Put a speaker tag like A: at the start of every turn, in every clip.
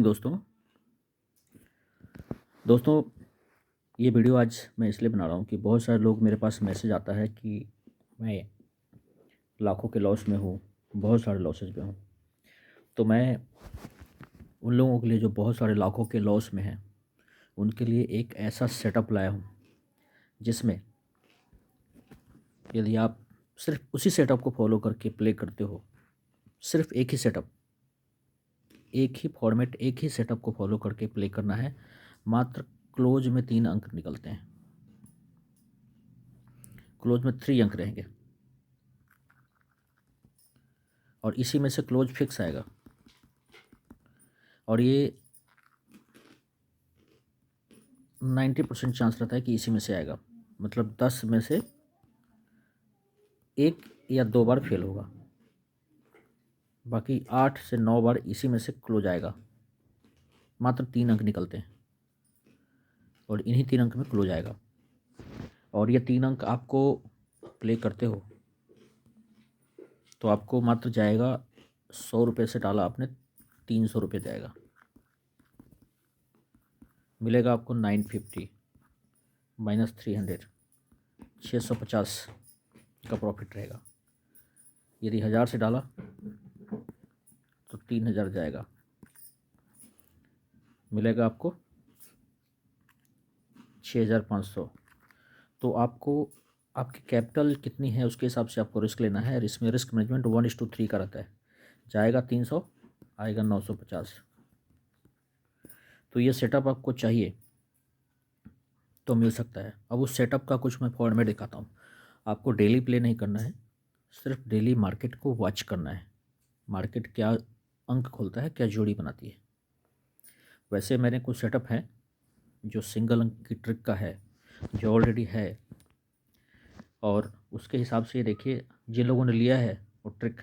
A: Morning दोस्तों ये video आज मैं इसलिए बना रहा हूँ कि बहुत सारे लोग मेरे पास मैसेज आता है कि मैं लाखों के लॉस में हूँ, बहुत सारे लॉसेज में हूँ। तो मैं उन लोगों के लिए जो बहुत सारे लाखों के लॉस में हैं, उनके लिए एक ऐसा सेटअप लाया हूँ जिसमें यदि आप सिर्फ उसी सेटअप को फॉलो करके प्ले करते हो, सिर्फ एक ही सेटअप, एक ही फॉर्मेट, एक ही सेटअप को फॉलो करके प्ले करना है, मात्र क्लोज में 3 अंक निकलते हैं। क्लोज में 3 अंक रहेंगे और इसी में से क्लोज फिक्स आएगा। और ये 90% चांस रहता है कि इसी में से आएगा, मतलब 10 में से 1 या 2 बार फेल होगा, बाकी 8 से 9 बार इसी में से क्लोज आएगा। मात्र 3 अंक निकलते हैं और इन्हीं 3 अंक में क्लोज आएगा। और ये 3 अंक आपको प्ले करते हो तो आपको मात्र जाएगा 100 रुपये से डाला आपने 300 रुपये जाएगा, मिलेगा आपको 950 माइनस 300, 650 का प्रॉफिट रहेगा। यदि 1000 से डाला तो 3000 जाएगा, मिलेगा आपको 6500। तो आपको आपकी कैपिटल कितनी है उसके हिसाब से आपको रिस्क लेना है। और इसमें रिस्क मैनेजमेंट 1:3 का रहता है। जाएगा 300, आएगा 950। तो ये सेटअप आपको चाहिए तो मिल सकता है। अब उस सेटअप का कुछ मैं फॉर्मेट दिखाता हूँ। आपको डेली प्ले नहीं करना है, सिर्फ डेली मार्केट को वॉच करना है। मार्केट क्या अंक खोलता है, क्या जोड़ी बनाती है। वैसे मैंने कुछ सेटअप है जो सिंगल अंक की ट्रिक का है, जो ऑलरेडी है, और उसके हिसाब से देखिए जिन लोगों ने लिया है वो ट्रिक,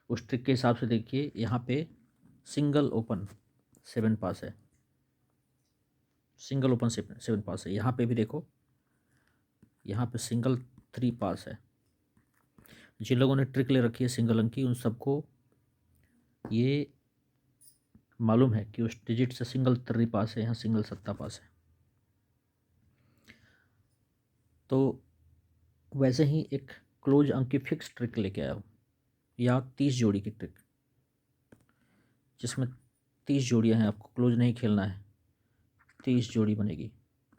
A: उस ट्रिक के हिसाब से देखिए यहाँ पे सिंगल ओपन 7 पास है, सिंगल ओपन 7 पास है। यहाँ पे भी देखो, यहाँ पे सिंगल 3 पास है। जिन लोगों ने ट्रिक ले रखी है सिंगल अंक की, उन सबको ये मालूम है कि उस डिजिट से सिंगल 3 पास है, यहाँ सिंगल 7 पास है। तो वैसे ही एक क्लोज अंक की फिक्स ट्रिक लेके आया हूँ, या 30 जोड़ी की ट्रिक, जिसमें 30 जोड़ियाँ हैं। आपको क्लोज नहीं खेलना है, 30 जोड़ी बनेगी,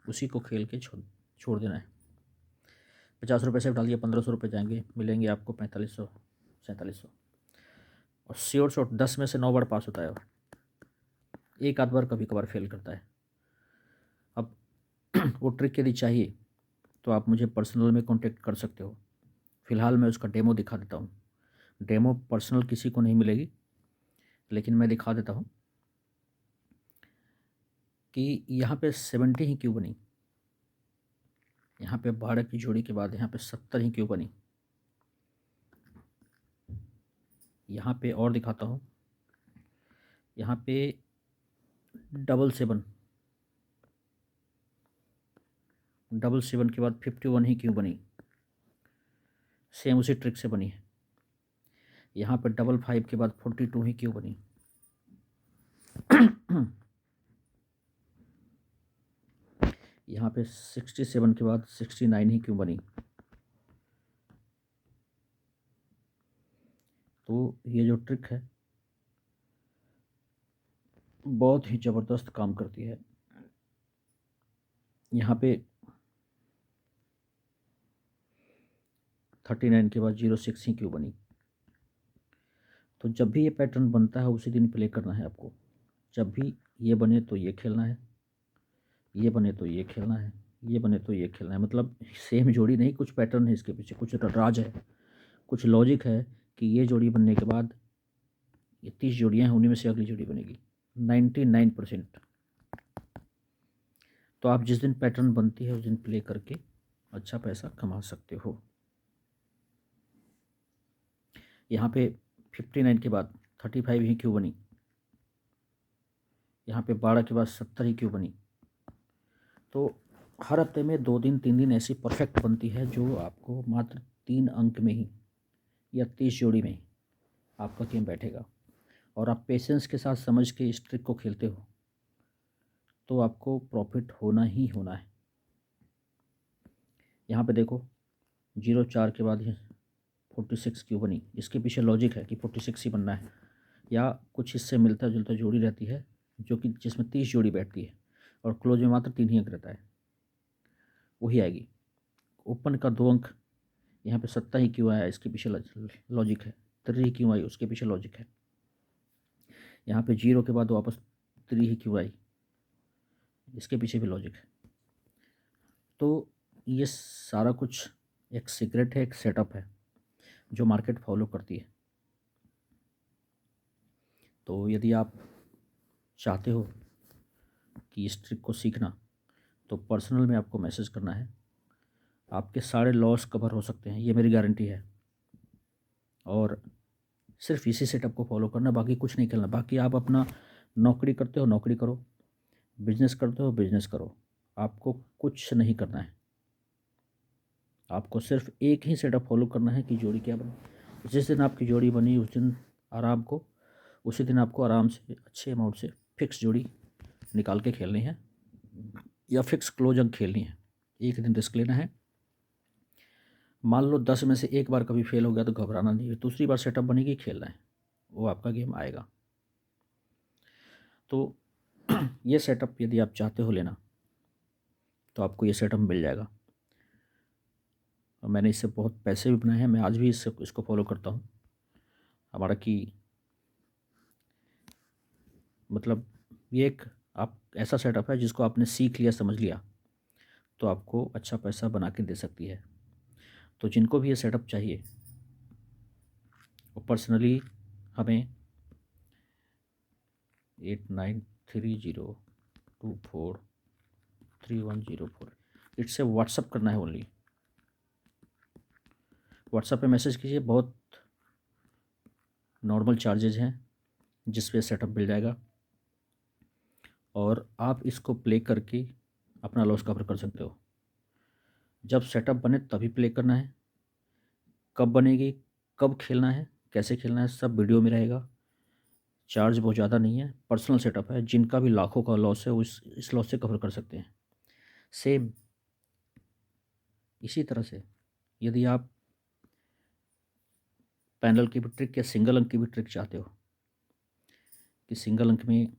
A: उसी को खेल के छोड़ देना है। 50 रुपये से डालिए, 1500 रुपये जाएंगे, मिलेंगे आपको 4500 4700। और श्योर शॉट 10 में से 9 बार पास होता है, और एक आध बार कभी कभार फेल करता है। अब वो ट्रिक यदि चाहिए तो आप मुझे पर्सनल में कांटेक्ट कर सकते हो। फ़िलहाल मैं उसका डेमो दिखा देता हूँ। डेमो पर्सनल किसी को नहीं मिलेगी, लेकिन मैं दिखा देता हूँ कि यहाँ पे 70 ही क्यों बनी, यहाँ पे 12 की जोड़ी के बाद यहाँ पे 70 ही क्यों बनी। यहाँ पे और दिखाता हूँ, यहाँ पे 777 के बाद 51 ही क्यों बनी, सेम उसी ट्रिक से बनी है। यहाँ पे 55 के बाद 42 ही क्यों बनी। यहाँ पे 67 के बाद 69 ही क्यों बनी। तो ये जो ट्रिक है बहुत ही ज़बरदस्त काम करती है। यहाँ पे 39 के बाद 06 ही क्यों बनी। तो जब भी ये पैटर्न बनता है उसी दिन प्ले करना है आपको। जब भी ये बने तो ये खेलना है, ये बने तो ये खेलना है, ये बने तो ये खेलना है। मतलब सेम जोड़ी नहीं, कुछ पैटर्न है इसके पीछे, कुछ राज है, कुछ लॉजिक है कि ये जोड़ी बनने के बाद ये 30 जोड़ियाँ हैं, उन्हीं में से अगली जोड़ी बनेगी 99%। तो आप जिस दिन पैटर्न बनती है उस दिन प्ले करके अच्छा पैसा कमा सकते हो। यहाँ पे 59 के बाद 35 ही क्यों बनी, यहाँ पे 12 के बाद 70 ही क्यों बनी। तो हर हफ्ते में 2 दिन 3 दिन ऐसी परफेक्ट बनती है जो आपको मात्र 3 अंक में ही या 30 जोड़ी में ही आपका गेम बैठेगा। और आप पेशेंस के साथ समझ के इस ट्रिक को खेलते हो तो आपको प्रॉफिट होना ही होना है। यहाँ पे देखो 0.4 के बाद ये 46 क्यों बनी, इसके पीछे लॉजिक है कि 46 ही बनना है, या कुछ इससे मिलता जुलता जोड़ी रहती है जो कि जिसमें 30 जोड़ी बैठती है और क्लोज में मात्र 3 ही अंक रहता है, वही आएगी। ओपन का 2 अंक, यहाँ पे 7 ही क्यों आया, इसके पीछे लॉजिक है। 3 क्यों आई, उसके पीछे लॉजिक है। यहाँ पे 0 के बाद वापस 3 ही क्यों आई, इसके पीछे भी लॉजिक है। तो ये सारा कुछ एक सीक्रेट है, एक सेटअप है जो मार्केट फॉलो करती है। तो यदि आप चाहते हो कि इस ट्रिक को सीखना तो पर्सनल में आपको मैसेज करना है, आपके सारे लॉस कवर हो सकते हैं, ये मेरी गारंटी है। और सिर्फ इसी सेटअप को फॉलो करना, बाकी कुछ नहीं करना। बाकी आप अपना नौकरी करते हो नौकरी करो, बिजनेस करते हो बिजनेस करो, आपको कुछ नहीं करना है। आपको सिर्फ एक ही सेटअप फॉलो करना है कि जोड़ी क्या बनी। जिस दिन आपकी जोड़ी बनी उस दिन उसी दिन आपको आराम से अच्छे अमाउंट से फिक्स जोड़ी निकाल के खेलनी है या फिक्स क्लोज अंक खेलनी है। एक दिन रिस्क लेना है। मान लो 10 में से एक बार कभी फेल हो गया तो घबराना नहीं है, दूसरी बार सेटअप बनेगी, खेलना है, वो आपका गेम आएगा। तो ये सेटअप यदि आप चाहते हो लेना तो आपको ये सेटअप मिल जाएगा। और मैंने इससे बहुत पैसे भी बनाए हैं, मैं आज भी इसको फॉलो करता हूँ। हमारा कि मतलब ये एक आप ऐसा सेटअप है जिसको आपने सीख लिया, समझ लिया तो आपको अच्छा पैसा बना के दे सकती है। तो जिनको भी ये सेटअप चाहिए वो पर्सनली हमें 8930243104 इससे व्हाट्सअप करना है ओनली। व्हाट्सअप पे मैसेज कीजिए, बहुत नॉर्मल चार्जेज हैं जिस पे सेटअप मिल जाएगा और आप इसको प्ले करके अपना लॉस कवर कर सकते हो। जब सेटअप बने तभी प्ले करना है, कब बनेगी, कब खेलना है, कैसे खेलना है, सब वीडियो में रहेगा। चार्ज बहुत ज़्यादा नहीं है, पर्सनल सेटअप है। जिनका भी लाखों का लॉस है वो इस लॉस से कवर कर सकते हैं। सेम इसी तरह से यदि आप पैनल की भी ट्रिक या सिंगल अंक की भी ट्रिक चाहते हो कि सिंगल अंक में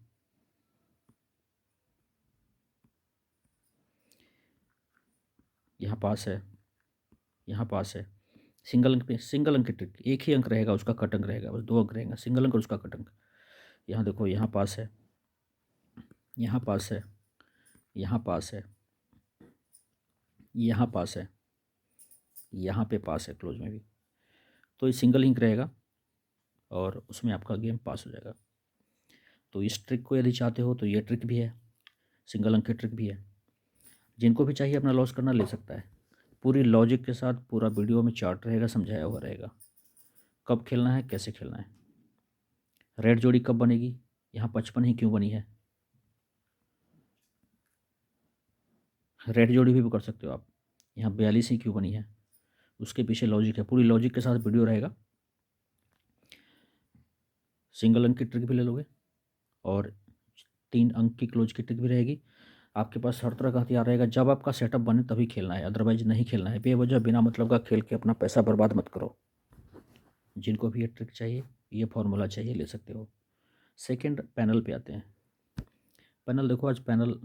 A: यहाँ पास है, यहाँ पास है, सिंगल अंक पे सिंगल अंक की ट्रिक, एक ही अंक रहेगा, उसका कट अंक रहेगा, बस 2 अंक रहेगा, सिंगल अंक और उसका कट अंक। यहाँ देखो, यहाँ पास है, यहाँ पास है, यहाँ पास है, यहाँ पास है, यहाँ पे पास है क्लोज में भी, तो ये सिंगल इंक रहेगा और उसमें आपका गेम पास हो जाएगा। तो इस ट्रिक को यदि चाहते हो तो ये ट्रिक भी है, सिंगल अंक की ट्रिक भी है। जिनको भी चाहिए अपना लॉस करना ले सकता है, पूरी लॉजिक के साथ पूरा वीडियो में चार्ट रहेगा, समझाया हुआ रहेगा कब खेलना है, कैसे खेलना है। रेड जोड़ी कब बनेगी, यहाँ 55 ही क्यों बनी है, रेड जोड़ी भी कर सकते हो आप, यहाँ 42 ही क्यों बनी है, उसके पीछे लॉजिक है, पूरी लॉजिक के साथ वीडियो रहेगा। सिंगल अंक की ट्रिक भी ले लोगे और 3 अंक की क्लोज की ट्रिक भी रहेगी। आपके पास हर तरह का हथियार रहेगा। जब आपका सेटअप बने तभी खेलना है, अदरवाइज नहीं खेलना है। बेवजह बिना मतलब का खेल के अपना पैसा बर्बाद मत करो। जिनको भी ये ट्रिक चाहिए, ये फॉर्मूला चाहिए, ले सकते हो। सेकंड पैनल पे आते हैं। पैनल देखो, आज पैनल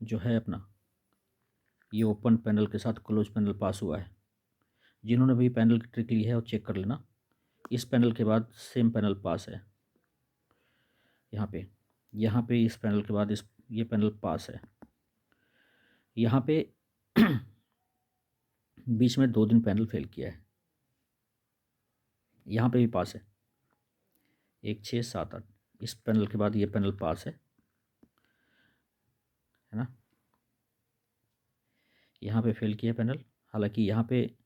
A: जो है अपना, ये ओपन पैनल के साथ क्लोज पैनल पास हुआ है। जिन्होंने भी पैनल की ट्रिक ली है वो चेक कर लेना। इस पैनल के बाद सेम पैनल पास है, यहाँ पे इस पैनल के बाद ये पैनल पास है। यहाँ पे बीच में 2 दिन पैनल फेल किया है, यहाँ पे भी पास है, 1 6 7 8। इस पैनल के बाद ये पैनल पास है ना। यहाँ पे फेल किया पैनल, हालांकि यहाँ पे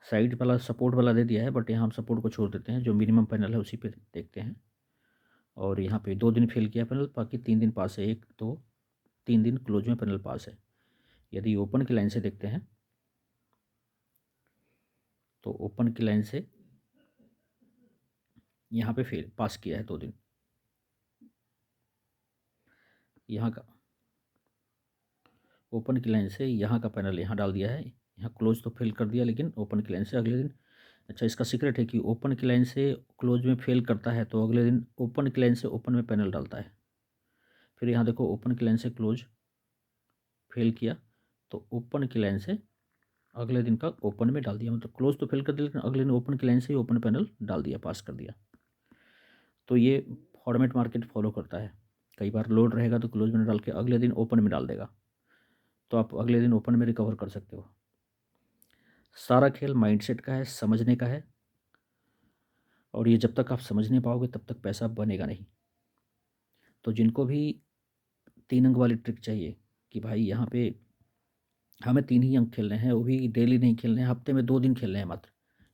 A: साइड वाला सपोर्ट वाला दे दिया है, बट यहाँ हम सपोर्ट को छोड़ देते हैं, जो मिनिमम पैनल है उसी पे देखते हैं। और यहाँ पे 2 दिन फेल किया पैनल, बाकी 3 दिन पास है। 1 2 3 दिन क्लोज में पैनल पास है। यदि ओपन की लाइन से देखते हैं तो ओपन की लाइन से यहाँ पे फेल पास किया है 2 दिन। यहाँ का ओपन की लाइन से यहाँ का पैनल यहाँ डाल दिया है, यहाँ क्लोज तो फेल कर दिया, लेकिन ओपन की लाइन से अगले दिन। अच्छा, इसका सीक्रेट है कि ओपन की लाइन से क्लोज में फेल करता है तो अगले दिन ओपन की लाइन से ओपन में पैनल डालता है। फिर यहाँ देखो ओपन की लाइन से क्लोज फेल किया तो ओपन की लाइन से अगले दिन का ओपन में डाल दिया, मतलब क्लोज तो फेल कर दिया लेकिन अगले दिन ओपन की लाइन से ही ओपन पैनल डाल दिया, पास कर दिया। तो ये फॉर्मेट मार्केट फॉलो करता है। कई बार लोड रहेगा तो क्लोज में डाल के अगले दिन ओपन में डाल देगा, तो आप अगले दिन ओपन में रिकवर कर सकते हो। सारा खेल माइंडसेट का है, समझने का है, और ये जब तक आप समझ नहीं पाओगे तब तक पैसा बनेगा नहीं। तो जिनको भी 3 अंक वाली ट्रिक चाहिए कि भाई यहाँ पे हमें 3 ही अंक खेलने हैं, वो भी डेली नहीं खेलने हैं, हफ्ते में 2 दिन खेलने हैं मात्र,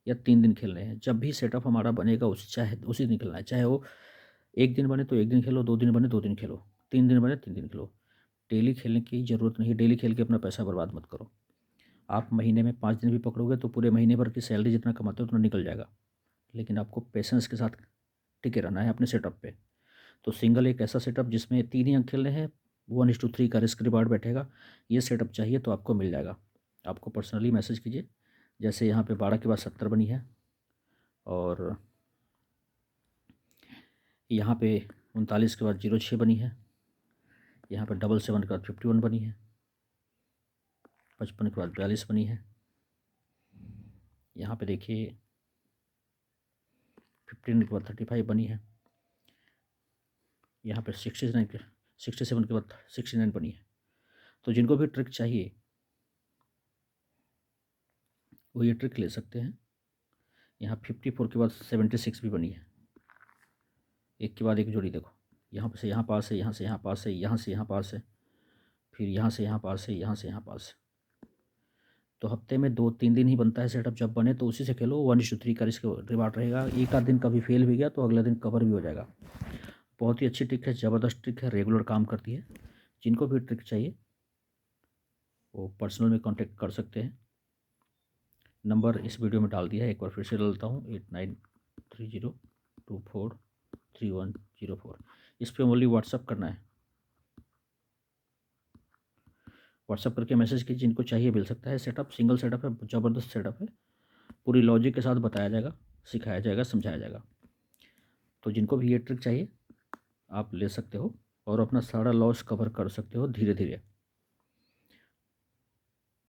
A: या 3 दिन खेलने हैं, जब भी सेटअप हमारा बनेगा चाहे उसी दिन खेलना है, चाहे वो 1 दिन बने तो 1 दिन खेलो, 2 दिन बने 2 दिन खेलो, 3 दिन बने 3 दिन खेलो। डेली खेलने की ज़रूरत नहीं, डेली खेल के अपना पैसा बर्बाद मत करो। आप महीने में 5 दिन भी पकड़ोगे तो पूरे महीने भर की सैलरी जितना कमाते हो उतना निकल जाएगा, लेकिन आपको पेशेंस के साथ टिके रहना है अपने सेटअप पे। तो सिंगल एक ऐसा सेटअप जिसमें 3 ही अंक खेलने हैं, 1:3 का रिस्क रिवार्ड बैठेगा, ये सेटअप चाहिए तो आपको मिल जाएगा। आपको पर्सनली मैसेज कीजिए, जैसे यहाँ पे 12 के बाद 70 बनी है, और यहाँ पे 39 के बाद 06 बनी है, यहाँ पे 77 के बाद 51 बनी है, 55 के बाद 42 बनी है, यहाँ पे देखिए 15 के बाद 35 बनी है, यहाँ पे 67 के बाद 69 बनी है। तो जिनको भी ट्रिक चाहिए वो ये ट्रिक ले सकते हैं। यहाँ 54 के बाद 76 भी बनी है, एक के बाद एक जोड़ी देखो, यहाँ से यहाँ पास है, यहाँ से यहाँ पास है, यहाँ से यहाँ पास है, फिर यहाँ से यहाँ पास है, यहाँ से यहाँ पास है। तो हफ्ते में 2-3 दिन ही बनता है सेटअप, जब बने तो उसी से खेलो। 1:3 का इसके रिवार्ड रहेगा। एक आध दिन कभी फेल भी गया तो अगला दिन कवर भी हो जाएगा। बहुत ही अच्छी ट्रिक है, ज़बरदस्त ट्रिक है, रेगुलर काम करती है। जिनको भी ट्रिक चाहिए वो पर्सनल में कांटेक्ट कर सकते हैं। नंबर इस वीडियो में डाल दिया है, एक बार फिर से डालता हूँ, 8930243104। इस पर ओनली व्हाट्सअप करना है, व्हाट्सअप करके मैसेज कीजिए। जिनको चाहिए मिल सकता है। सेटअप सिंगल सेटअप है, ज़बरदस्त सेटअप है, पूरी लॉजिक के साथ बताया जाएगा, सिखाया जाएगा, समझाया जाएगा। तो जिनको भी ये ट्रिक चाहिए आप ले सकते हो और अपना सारा लॉस कवर कर सकते हो धीरे धीरे।